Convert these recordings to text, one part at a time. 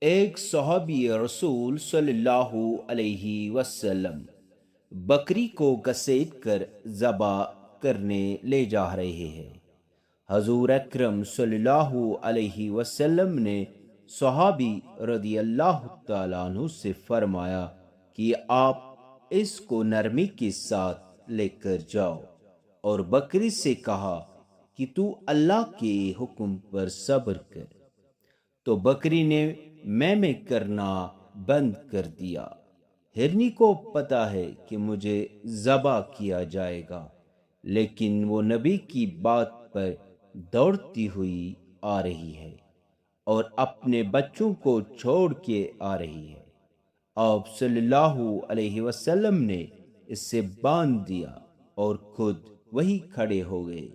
ایک صحابی رسول صلی اللہ علیہ وسلم بکری کو گھسیٹ کر ذبح کرنے لے جا رہے ہیں۔ حضور اکرم صلی اللہ علیہ وسلم نے صحابی رضی اللہ تعالیٰ عنہ سے فرمایا کہ آپ اس کو نرمی کے ساتھ لے کر جاؤ، اور بکری سے کہا کہ تو اللہ کے حکم پر صبر کر۔ تو بکری نے میں کرنا بند کر دیا۔ ہرنی کو پتا ہے کہ مجھے ذبح کیا جائے گا، لیکن وہ نبی کی بات پر دوڑتی ہوئی آ رہی ہے اور اپنے بچوں کو چھوڑ کے آ رہی ہے۔ آپ صلی اللہ علیہ وسلم نے اس سے باندھ دیا اور خود وہی کھڑے ہو گئے۔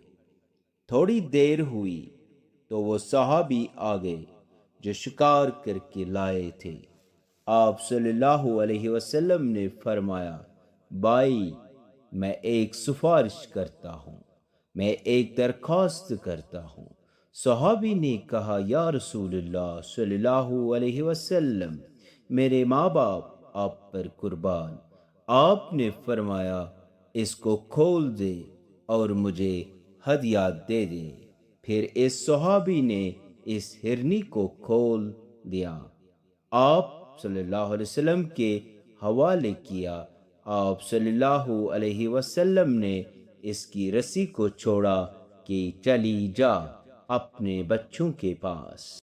تھوڑی دیر ہوئی تو وہ صحابی آ گئے جو شکار کر کے لائے تھے۔ آپ صلی اللہ علیہ وسلم نے فرمایا، بھائی، میں ایک سفارش کرتا ہوں، میں ایک درخواست کرتا ہوں۔ صحابی نے کہا، یا رسول اللہ صلی اللہ علیہ وسلم، میرے ماں باپ آپ پر قربان۔ آپ نے فرمایا، اس کو کھول دے اور مجھے ہدیہ دے دے۔ پھر اس صحابی نے اس ہرنی کو کھول دیا، آپ صلی اللہ علیہ وسلم کے حوالے کیا۔ آپ صلی اللہ علیہ وسلم نے اس کی رسی کو چھوڑا کہ چلی جا اپنے بچوں کے پاس۔